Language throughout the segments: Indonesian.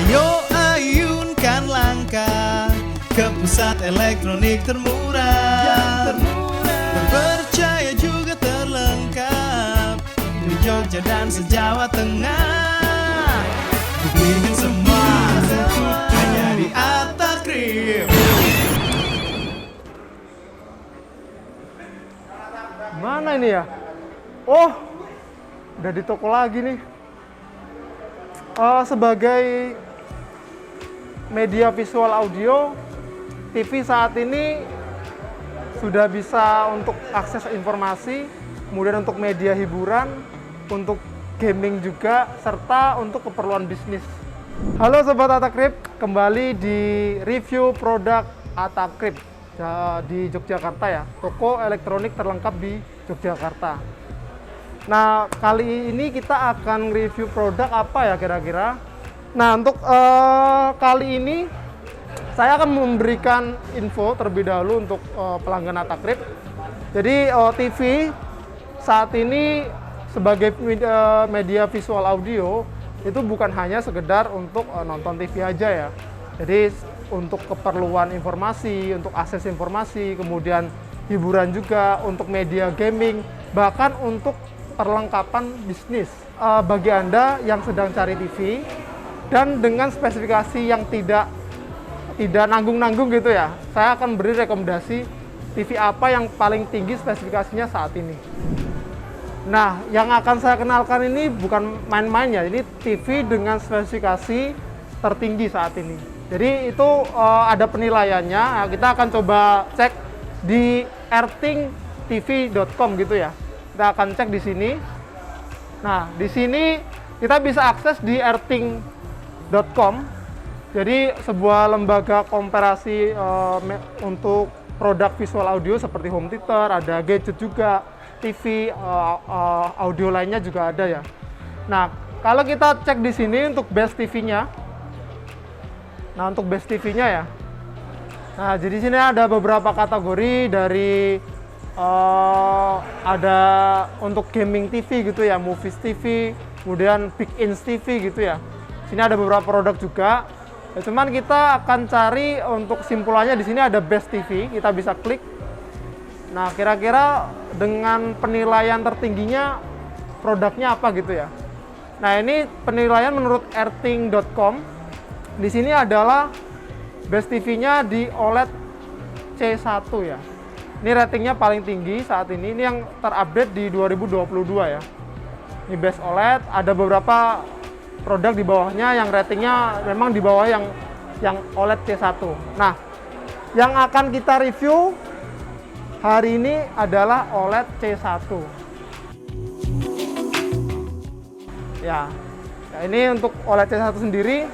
Ayo ayunkan langkah ke pusat elektronik termurah, terpercaya juga terlengkap di Jogja dan se-Jawa Tengah. Buktikan semua hanya di Atakrip. Mana ini ya? Oh, udah di toko lagi nih. Sebagai media visual audio, TV saat ini sudah bisa untuk akses informasi, kemudian untuk media hiburan, untuk gaming juga, serta untuk keperluan bisnis. Halo Sobat Atakrip, kembali di review produk Atakrip di Yogyakarta ya, toko elektronik terlengkap di Yogyakarta. Nah, kali ini kita akan review produk apa ya kira-kira? Nah, untuk kali ini saya akan memberikan info terlebih dahulu untuk pelanggan Atakrip. Jadi TV saat ini sebagai media visual audio itu bukan hanya sekedar untuk nonton TV aja ya. Jadi untuk keperluan informasi, untuk akses informasi, kemudian hiburan juga, untuk media gaming, bahkan untuk perlengkapan bisnis. Bagi Anda yang sedang cari TV dan dengan spesifikasi yang tidak nanggung-nanggung gitu ya, saya akan beri rekomendasi TV apa yang paling tinggi spesifikasinya saat ini. Nah, yang akan saya kenalkan ini bukan main-main ya, ini TV dengan spesifikasi tertinggi saat ini. Jadi itu ada penilaiannya, kita akan coba cek di earthingtv.com gitu ya. Kita akan cek di sini. Nah, di sini kita bisa akses di earthing.com. Jadi sebuah lembaga komparasi untuk produk visual audio seperti home theater, ada gadget juga, TV, audio lainnya juga ada ya. Nah, kalau kita cek di sini untuk best TV-nya. Nah, untuk best TV-nya ya. Nah, jadi sini ada beberapa kategori dari ada untuk gaming TV gitu ya, movies TV, kemudian big ins TV gitu ya. Sini ada beberapa produk juga. Ya, cuman kita akan cari untuk simpulannya di sini ada best TV, kita bisa klik. Nah, kira-kira dengan penilaian tertingginya produknya apa gitu ya. Nah, ini penilaian menurut earthing.com. Di sini adalah best TV-nya di OLED C1 ya. Ini ratingnya paling tinggi saat ini. Ini yang terupdate di 2022 ya. Ini best OLED. Ada beberapa produk di bawahnya yang ratingnya memang di bawah yang OLED C1. Nah, yang akan kita review hari ini adalah OLED C1. Ya, ini untuk OLED C1 sendiri.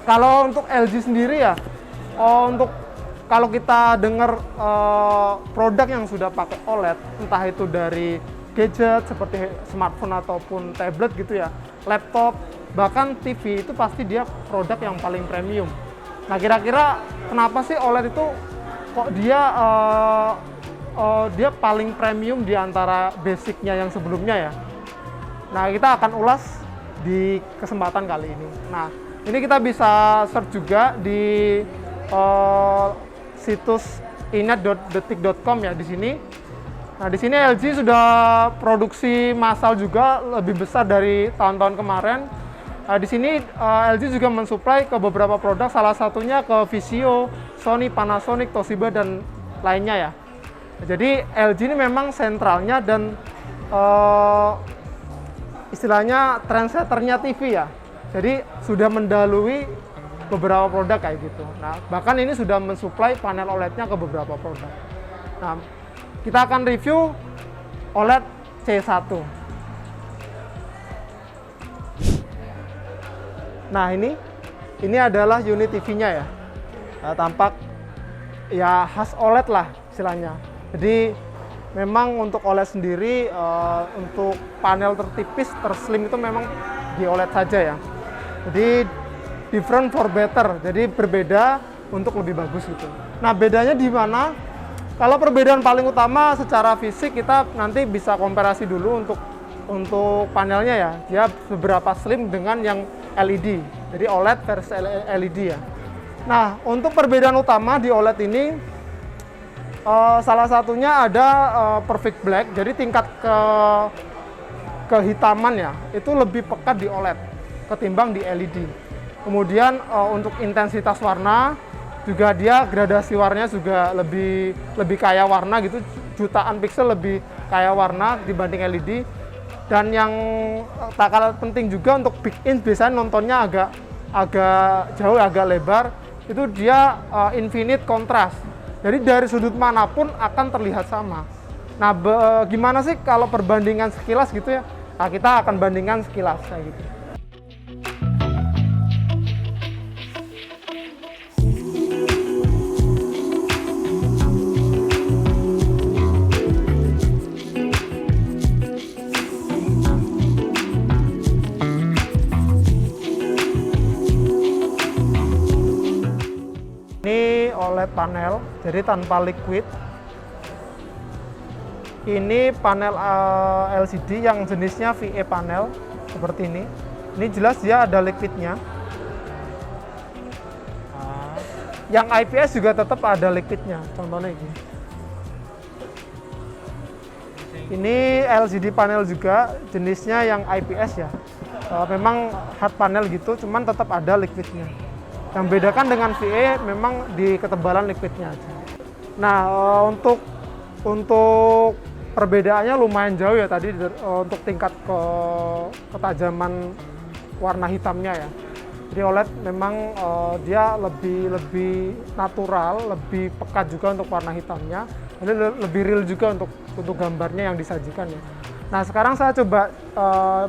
Kalau untuk LG sendiri ya, kalau kita dengar produk yang sudah pakai OLED, entah itu dari gadget seperti smartphone ataupun tablet gitu ya, laptop, bahkan TV, itu pasti dia produk yang paling premium. Nah, kira-kira kenapa sih OLED itu kok dia paling premium di antara basicnya yang sebelumnya ya? Nah, kita akan ulas di kesempatan kali ini. Nah, ini kita bisa search juga di situs inet.detik.com ya di sini. Nah, di sini LG sudah produksi massal juga lebih besar dari tahun-tahun kemarin. Nah, di sini LG juga mensuplai ke beberapa produk, salah satunya ke Vizio, Sony, Panasonic, Toshiba dan lainnya ya. Jadi LG ini memang sentralnya dan istilahnya trendsetternya TV ya. Jadi sudah mendahului beberapa produk kayak gitu. Nah, bahkan ini sudah mensuplai panel OLED-nya ke beberapa produk. Nah, kita akan review OLED C1. Nah, ini adalah unit TV-nya ya. Nah, tampak ya khas OLED lah istilahnya. Jadi memang untuk OLED sendiri untuk panel tertipis, terslim itu memang di OLED saja ya. Jadi different for better, jadi berbeda untuk lebih bagus gitu. Nah, bedanya di mana? Kalau perbedaan paling utama secara fisik kita nanti bisa komparasi dulu untuk panelnya ya. Dia seberapa slim dengan yang LED. Jadi OLED versus LED ya. Nah, untuk perbedaan utama di OLED ini salah satunya ada perfect black. Jadi tingkat kehitaman ya itu lebih pekat di OLED ketimbang di LED. Kemudian untuk intensitas warna juga dia gradasi warnanya juga lebih kaya warna gitu, jutaan piksel lebih kaya warna dibanding LED. Dan yang tak kalah penting juga untuk big in biasanya nontonnya agak jauh, agak lebar, itu dia infinite contrast. Jadi dari sudut manapun akan terlihat sama. Nah, gimana sih kalau perbandingan sekilas gitu ya? Nah, kita akan bandingkan sekilas kayak gitu. Ini OLED panel, jadi tanpa liquid. Ini panel LCD yang jenisnya VA panel seperti ini. Ini jelas dia ada liquidnya. Yang IPS juga tetap ada liquidnya. Contohnya ini. Ini LCD panel juga jenisnya yang IPS ya. Memang hard panel gitu, cuman tetap ada liquidnya. Yang bedakan dengan VA memang di ketebalan liquidnya aja. Nah, untuk perbedaannya lumayan jauh ya tadi untuk tingkat ketajaman warna hitamnya ya. Jadi OLED memang dia lebih natural, lebih pekat juga untuk warna hitamnya. Jadi lebih real juga untuk gambarnya yang disajikan ya. Nah, sekarang saya coba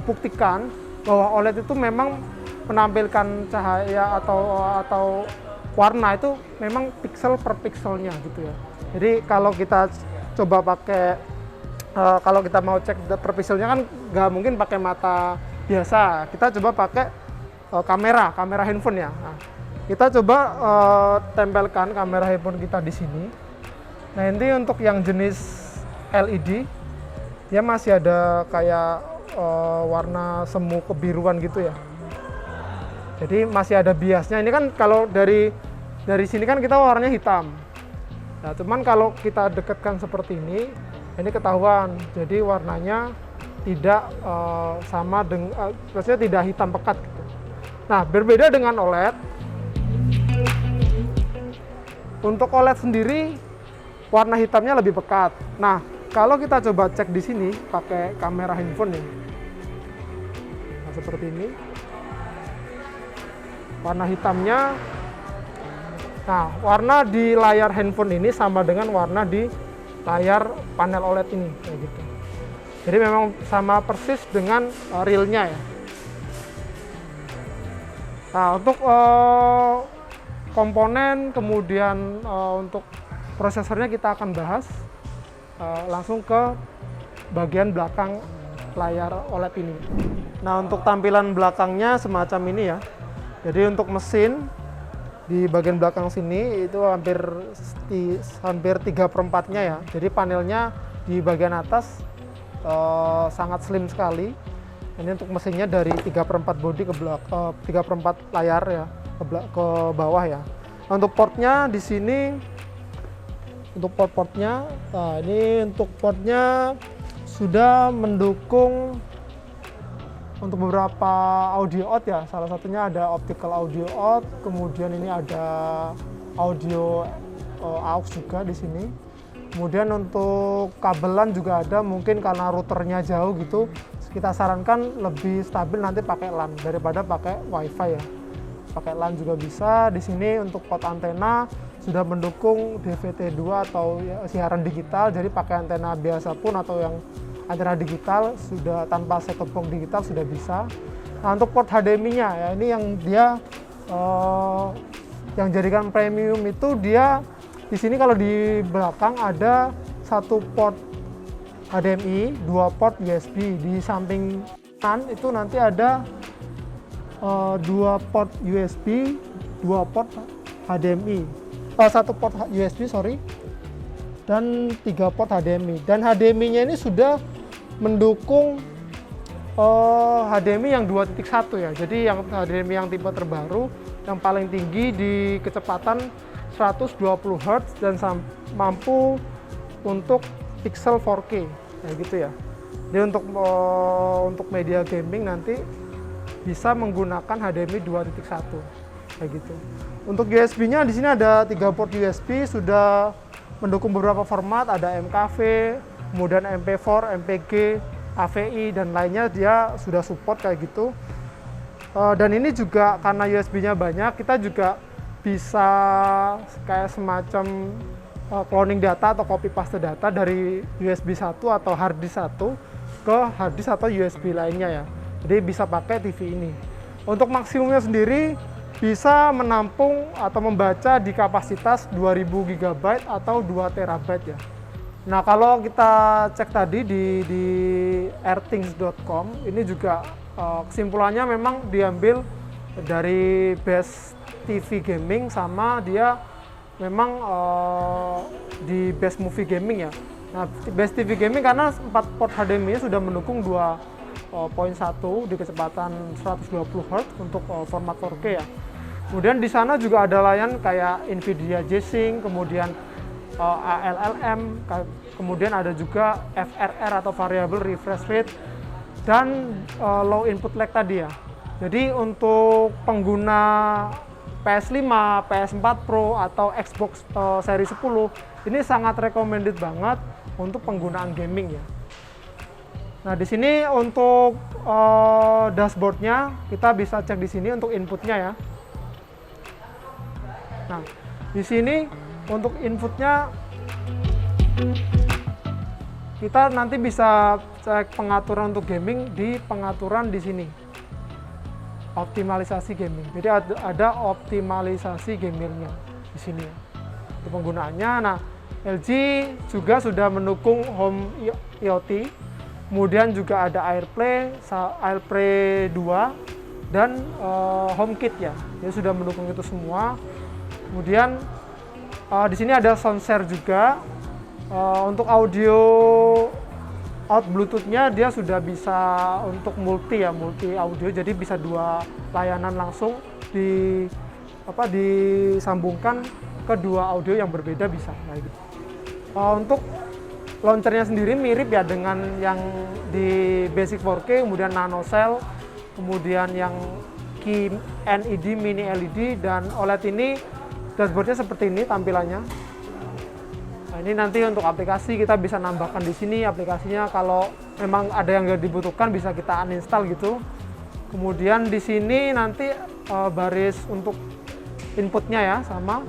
buktikan bahwa OLED itu memang menampilkan cahaya atau warna itu memang pixel per pixelnya gitu ya. Jadi kalau kita coba pakai kalau kita mau cek per pixelnya kan nggak mungkin pakai mata biasa. Kita coba pakai kamera handphone ya. Nah, kita coba tempelkan kamera handphone kita di sini. Nah, ini untuk yang jenis LED dia masih ada kayak warna semu kebiruan gitu ya. Jadi masih ada biasnya. Ini kan kalau dari sini kan kita warnanya hitam. Nah, cuman kalau kita dekatkan seperti ini ketahuan. Jadi warnanya tidak sama dengan, maksudnya tidak hitam pekat. Gitu. Nah, berbeda dengan OLED. Untuk OLED sendiri warna hitamnya lebih pekat. Nah, kalau kita coba cek di sini pakai kamera handphone ya. Nah, seperti ini. Warna hitamnya, nah warna di layar handphone ini sama dengan warna di layar panel OLED ini kayak gitu. Jadi memang sama persis dengan realnya ya. Nah, untuk komponen kemudian untuk prosesornya kita akan bahas langsung ke bagian belakang layar OLED ini. Nah, untuk tampilan belakangnya semacam ini ya. Jadi untuk mesin di bagian belakang sini itu hampir 3/4-nya ya. Jadi panelnya di bagian atas sangat slim sekali. Ini untuk mesinnya dari 3/4 bodi ke 3/4 layar ya ke bawah ya. Nah, untuk portnya di sini untuk portnya, nah ini untuk portnya sudah mendukung untuk beberapa audio out ya, salah satunya ada optical audio out, kemudian ini ada audio aux juga di sini. Kemudian untuk kabelan juga ada, mungkin karena routernya jauh gitu, kita sarankan lebih stabil nanti pakai LAN daripada pakai WiFi ya. Pakai LAN juga bisa. Di sini untuk port antena sudah mendukung DVT2 atau ya, siaran digital, jadi pakai antena biasa pun atau yang antena digital sudah tanpa set-top box digital sudah bisa. Nah, untuk port HDMI-nya ya, ini yang dia yang jadikan premium itu dia di sini kalau di belakang ada satu port HDMI, 2 port USB. Di samping kanan itu nanti ada 2 port USB, 2 port HDMI. Satu port USB dan 3 port HDMI. Dan HDMI-nya ini sudah mendukung HDMI yang 2.1 ya. Jadi yang HDMI yang tipe terbaru yang paling tinggi di kecepatan 120 Hz dan mampu untuk pixel 4K kayak gitu ya. Jadi untuk media gaming nanti bisa menggunakan HDMI 2.1 kayak gitu. Untuk USB-nya di sini ada 3 port USB, sudah mendukung beberapa format, ada MKV, kemudian MP4, MPG, AVI dan lainnya dia sudah support kayak gitu. Dan ini juga karena USB-nya banyak, kita juga bisa kayak semacam cloning data atau copy paste data dari USB 1 atau hard disk 1 ke hard disk atau USB lainnya ya. Jadi bisa pakai TV ini. Untuk maksimumnya sendiri bisa menampung atau membaca di kapasitas 2000 GB atau 2 TB ya. Nah, kalau kita cek tadi di airthings.com, ini juga kesimpulannya memang diambil dari base TV gaming sama dia memang di base movie gaming ya. Nah, base TV gaming karena 4 port HDMI sudah mendukung 2.1 di kecepatan 120 Hz untuk format 4K ya. Kemudian di sana juga ada layanan kayak Nvidia G-Sync, kemudian ALLM, kemudian ada juga FRR atau Variable Refresh Rate dan low input lag tadi ya. Jadi untuk pengguna PS5, PS4 Pro atau Xbox seri 10 ini sangat recommended banget untuk penggunaan gaming ya. Nah, di sini untuk dashboardnya kita bisa cek di sini untuk inputnya ya. Nah, di sini untuk inputnya kita nanti bisa cek pengaturan untuk gaming di pengaturan di sini. Optimalisasi gaming. Jadi ada optimalisasi gamingnya di sini ya. Untuk penggunaannya. Nah, LG juga sudah mendukung Home IoT. Kemudian juga ada AirPlay 2 dan HomeKit ya. Dia sudah mendukung itu semua. Kemudian di sini ada soundshare juga. Untuk audio out Bluetooth-nya dia sudah bisa untuk multi audio, jadi bisa 2 layanan langsung disambungkan ke 2 audio yang berbeda bisa. Nah, gitu. Untuk launchernya sendiri mirip ya dengan yang di Basic 4K, kemudian Nano Cell, kemudian yang Key LED, Mini LED, dan OLED ini dashboardnya seperti ini tampilannya. Nah, ini nanti untuk aplikasi kita bisa nambahkan di sini aplikasinya, kalau memang ada yang nggak dibutuhkan bisa kita uninstall gitu. Kemudian di sini nanti baris untuk inputnya ya sama.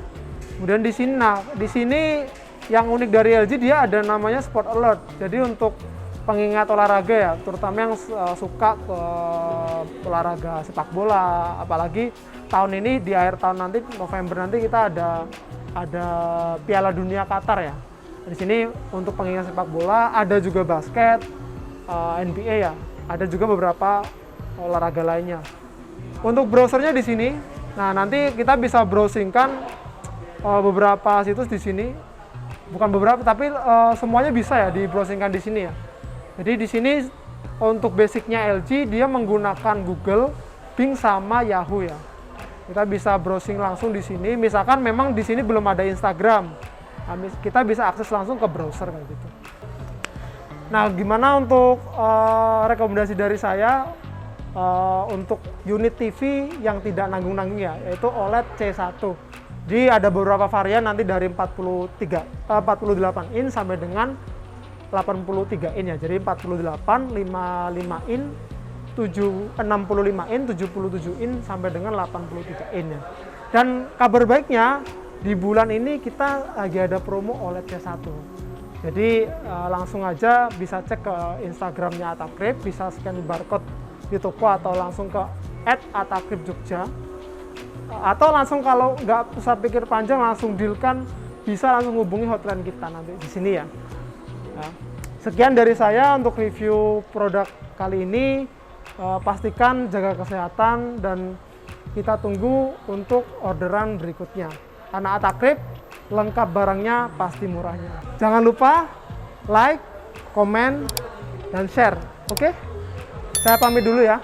Kemudian di sini, nah di sini yang unik dari LG dia ada namanya Sport Alert. Jadi untuk pengingat olahraga ya, terutama yang suka ke olahraga sepak bola, apalagi tahun ini di akhir tahun nanti November nanti kita ada Piala Dunia Qatar ya. Di sini untuk pengingat sepak bola, ada juga basket, NBA ya, ada juga beberapa olahraga lainnya. Untuk browsernya di sini, nah nanti kita bisa browsingkan beberapa situs di sini, bukan beberapa tapi semuanya bisa ya di browsingkan di sini ya. Jadi di sini untuk basicnya LG dia menggunakan Google, Bing sama Yahoo ya. Kita bisa browsing langsung di sini. Misalkan memang di sini belum ada Instagram, nah, kita bisa akses langsung ke browser kayak gitu. Nah, gimana untuk rekomendasi dari saya untuk unit TV yang tidak nanggung-nanggung ya, yaitu OLED C1. Jadi ada beberapa varian nanti dari 48 in sampai dengan 83 in ya. Jadi 48, 55 in, 65 in, 77 in sampai dengan 83 in ya. Dan kabar baiknya di bulan ini kita lagi ada promo OLED C1. Jadi langsung aja bisa cek ke Instagramnya Atakrip, bisa scan barcode di toko atau langsung ke @atakripjogja. Atau langsung kalau nggak usah pikir panjang langsung dealkan, bisa langsung hubungi hotline kita nanti di sini ya. Nah, sekian dari saya untuk review produk kali ini. Pastikan jaga kesehatan dan kita tunggu untuk orderan berikutnya. Karena Atakrip lengkap barangnya pasti murahnya. Jangan lupa like, komen, dan share. Oke? Saya pamit dulu ya.